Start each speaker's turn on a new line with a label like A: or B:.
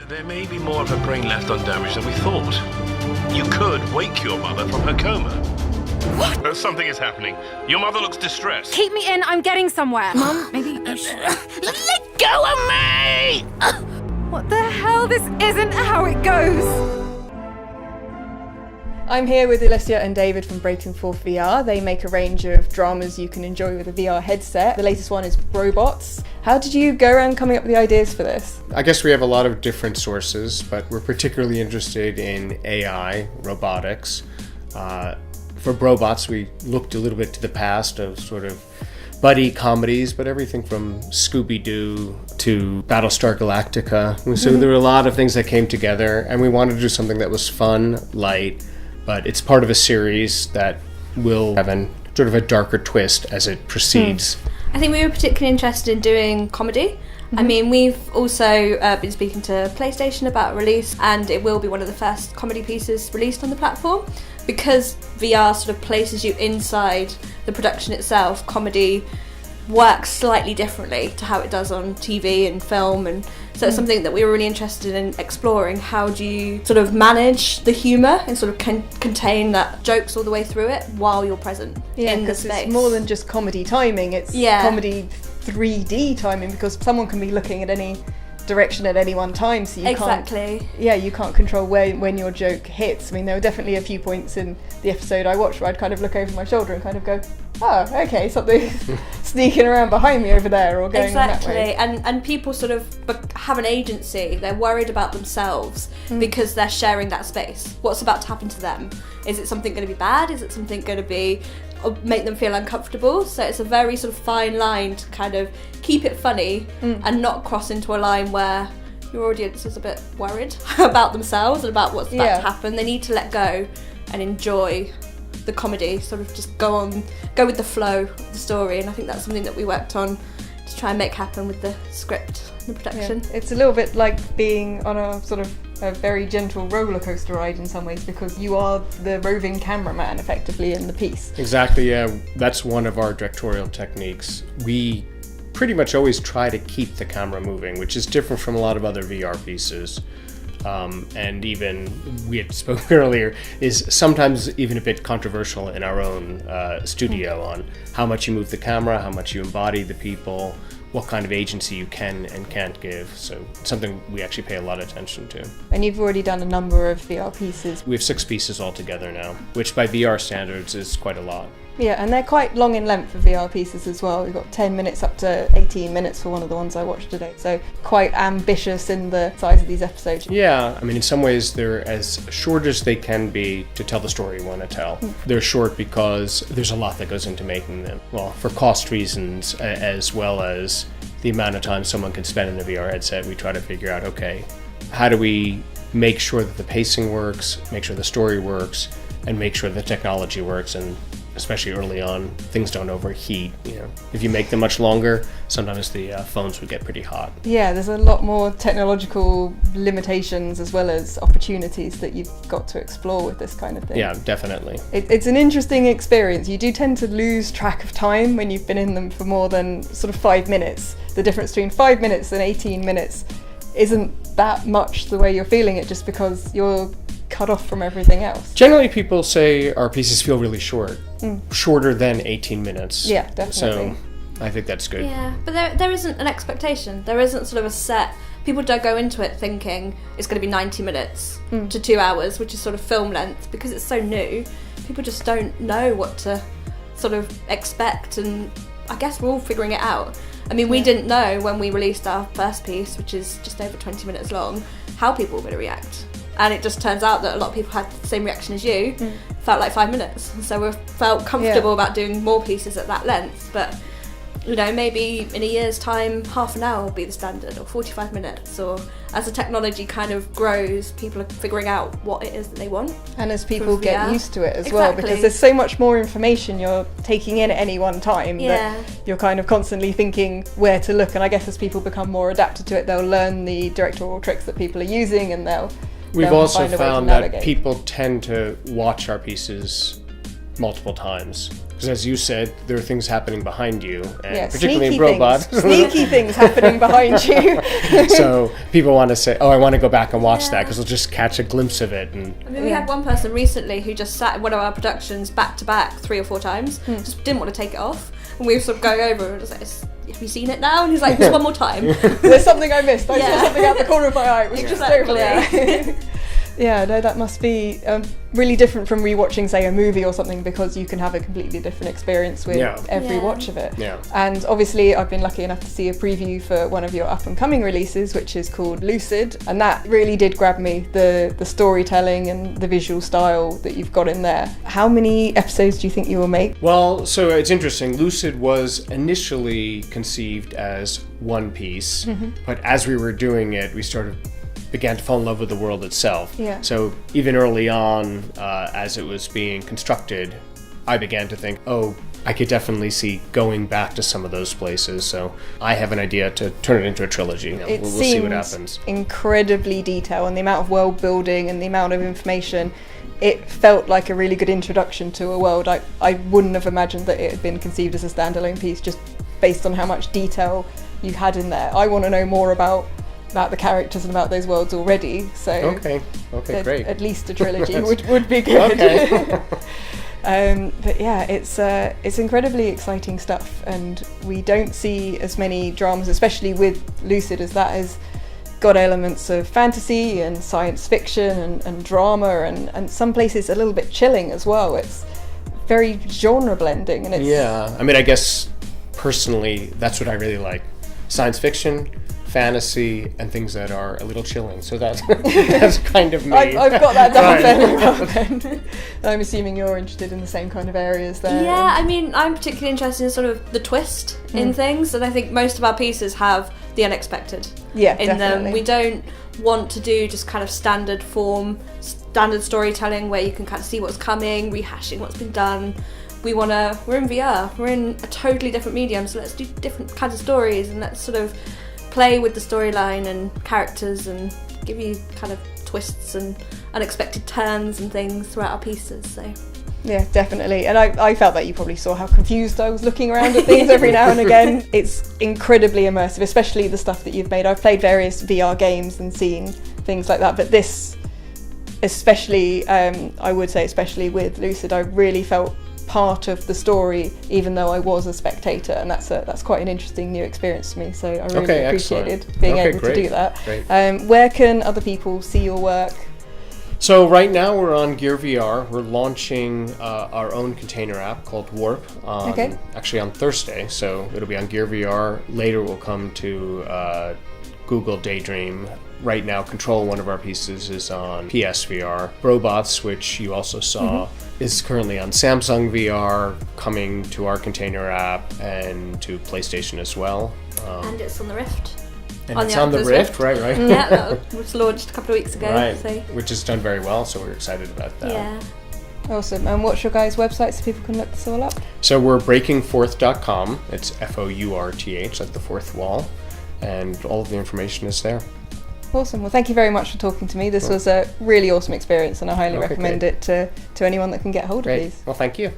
A: There may be more of her brain left undamaged than we thought. You could wake your mother from her coma.
B: What?
A: Something is happening. Your mother looks distressed.
B: Keep me in, I'm getting somewhere. Mum, maybe you should...
C: Let go of me!
B: What the hell? This isn't how it goes!
D: I'm here with Alicia and David from Breaking Forth VR. They make a range of dramas you can enjoy with a VR headset. The latest one is Robots. How did you go around coming up with the ideas for this?
E: I guess we have a lot of different sources, but we're particularly interested in AI, robotics. For Robots, we looked a little bit to the past of sort of buddy comedies, but everything from Scooby-Doo to Battlestar Galactica. So there were a lot of things that came together, and we wanted to do something that was fun, light, but it's part of a series that will have sort of a darker twist as it proceeds.
F: I think we were particularly interested in doing comedy. I mean, we've also been speaking to PlayStation about a release, and it will be one of the first comedy pieces released on the platform. Because VR sort of places you inside the production itself, comedy works slightly differently to how it does on TV and film, and so it's something that we were really interested in exploring. How do you sort of manage the humour and sort of contain that jokes all the way through it while you're present in the space?
D: It's more than just comedy timing, it's comedy 3D timing, because someone can be looking at any direction at any one time, so you can't control when your joke hits. I mean, there were definitely a few points in the episode I watched where I'd kind of look over my shoulder and kind of go, oh, okay, something sneaking around behind me over there or going that way.
F: And people sort of have an agency. They're worried about themselves because they're sharing that space. What's about to happen to them? Is it something going to be bad? Is it something going to be make them feel uncomfortable? So it's a very sort of fine line to kind of keep it funny and not cross into a line where your audience is a bit worried about themselves and about what's about to happen. They need to let go and enjoy the comedy, sort of just go with the flow of the story, and I think that's something that we worked on to try and make happen with the script and the production.
D: Yeah. It's a little bit like being on a sort of a very gentle roller coaster ride in some ways, because you are the roving cameraman effectively in the piece.
E: Exactly, yeah. That's one of our directorial techniques. We pretty much always try to keep the camera moving, which is different from a lot of other VR pieces. And even, we had spoken earlier, is sometimes even a bit controversial in our own studio on how much you move the camera, how much you embody the people, what kind of agency you can and can't give. So it's something we actually pay a lot of attention to.
D: And you've already done a number of VR pieces.
E: We have 6 pieces altogether now, which by VR standards is quite a lot.
D: Yeah, and they're quite long in length for VR pieces as well. We've got 10 minutes up to 18 minutes for one of the ones I watched today. So quite ambitious in the size of these episodes.
E: Yeah, I mean, in some ways they're as short as they can be to tell the story you want to tell. They're short because there's a lot that goes into making them. Well, for cost reasons, as well as the amount of time someone can spend in a VR headset, we try to figure out, okay, how do we make sure that the pacing works, make sure the story works, and make sure the technology works, and especially early on, things don't overheat. You know, if you make them much longer, sometimes the phones would get pretty hot.
D: Yeah, there's a lot more technological limitations as well as opportunities that you've got to explore with this kind of thing.
E: Yeah, definitely.
D: It's an interesting experience. You do tend to lose track of time when you've been in them for more than sort of 5 minutes. The difference between 5 minutes and 18 minutes isn't that much the way you're feeling it, just because you're cut off from everything else.
E: Generally, people say our pieces feel really short, shorter than 18 minutes.
D: Yeah, definitely.
E: So I think that's good.
F: Yeah, but there isn't an expectation. There isn't sort of a set. People don't go into it thinking it's going to be 90 minutes to 2 hours, which is sort of film length, because it's so new. People just don't know what to sort of expect, and I guess we're all figuring it out. I mean, we didn't know when we released our first piece, which is just over 20 minutes long, how people were going to react. And it just turns out that a lot of people had the same reaction as you, felt like 5 minutes. And so we felt comfortable about doing more pieces at that length. But, you know, maybe in a year's time, half an hour will be the standard, or 45 minutes. Or as the technology kind of grows, people are figuring out what it is that they want.
D: And as people get used to it as well, because there's so much more information you're taking in at any one time that you're kind of constantly thinking where to look. And I guess as people become more adapted to it, they'll learn the directorial tricks that people are using, and
E: We've also found that people tend to watch our pieces multiple times. Because as you said, there are things happening behind you, and
D: sneaky
E: particularly in Robot.
D: Sneaky things happening behind you.
E: So people want to say, oh, I want to go back and watch that, because they'll just catch a glimpse of it. And
F: I mean, we had one person recently who just sat in one of our productions back to back 3 or 4 times, just didn't want to take it off. And we were sort of going over and was like, have you seen it now? And he's like, just one more time.
D: There's something I missed. I saw something out the corner of my eye. It was just over there. Yeah, no, that must be really different from rewatching, say, a movie or something, because you can have a completely different experience with every watch of it.
E: Yeah.
D: And obviously, I've been lucky enough to see a preview for one of your up-and-coming releases, which is called Lucid, and that really did grab me, the storytelling and the visual style that you've got in there. How many episodes do you think you will make?
E: Well, so it's interesting. Lucid was initially conceived as one piece, but as we were doing it, we began to fall in love with the world itself.
D: Yeah.
E: So even early on, as it was being constructed, I began to think, oh, I could definitely see going back to some of those places. So I have an idea to turn it into a trilogy. We'll see what happens.
D: Incredibly detailed, and the amount of world building and the amount of information. It felt like a really good introduction to a world. I wouldn't have imagined that it had been conceived as a standalone piece, just based on how much detail you had in there. I want to know more about the characters and about those worlds already, so
E: okay, great.
D: At least a trilogy would be good.
E: Okay.
D: But yeah, it's incredibly exciting stuff, and we don't see as many dramas, especially with Lucid, as that has got elements of fantasy and science fiction and drama, and some places a little bit chilling as well. It's very genre blending, and it's
E: I mean, I guess personally that's what I really like: science fiction, fantasy, and things that are a little chilling. So that's kind of me.
D: I've got that down fairly well then. I'm assuming you're interested in the same kind of areas there.
F: Yeah, I mean, I'm particularly interested in sort of the twist in things, and I think most of our pieces have the unexpected in
D: definitely.
F: them. We don't want to do just kind of standard form, standard storytelling where you can kind of see what's coming, rehashing what's been done. We're in VR, we're in a totally different medium, so let's do different kinds of stories, and let's sort of play with the storyline and characters and give you kind of twists and unexpected turns and things throughout our pieces. So
D: yeah, definitely. And I felt that you probably saw how confused I was looking around at things every now and again. It's incredibly immersive, especially the stuff that you've made. I've played various VR games and seen things like that, but this especially, I would say especially with Lucid, I really felt part of the story, even though I was a spectator, and that's quite an interesting new experience to me, so I really appreciated being able to do that. Where can other people see your work?
E: So right now we're on Gear VR. We're launching our own container app called Warp actually on Thursday, so it'll be on Gear VR. Later we'll come to Google Daydream. Right now, Control, one of our pieces, is on PSVR. Robots, which you also saw, is currently on Samsung VR, coming to our container app and to PlayStation as well.
F: And it's on the Rift.
E: And it's on the Rift, right?
F: Yeah, that was launched a couple of weeks ago.
E: Right,
F: so.
E: Which has done very well, so we're excited about that.
F: Yeah.
D: Awesome. And what's your guys' website so people can look this all up?
E: So we're breakingforth.com. It's FOURTH, like the fourth wall. And all of the information is there.
D: Awesome. Well, thank you very much for talking to me. This was a really awesome experience, and I highly recommend it to anyone that can get hold of these.
E: Well, thank you.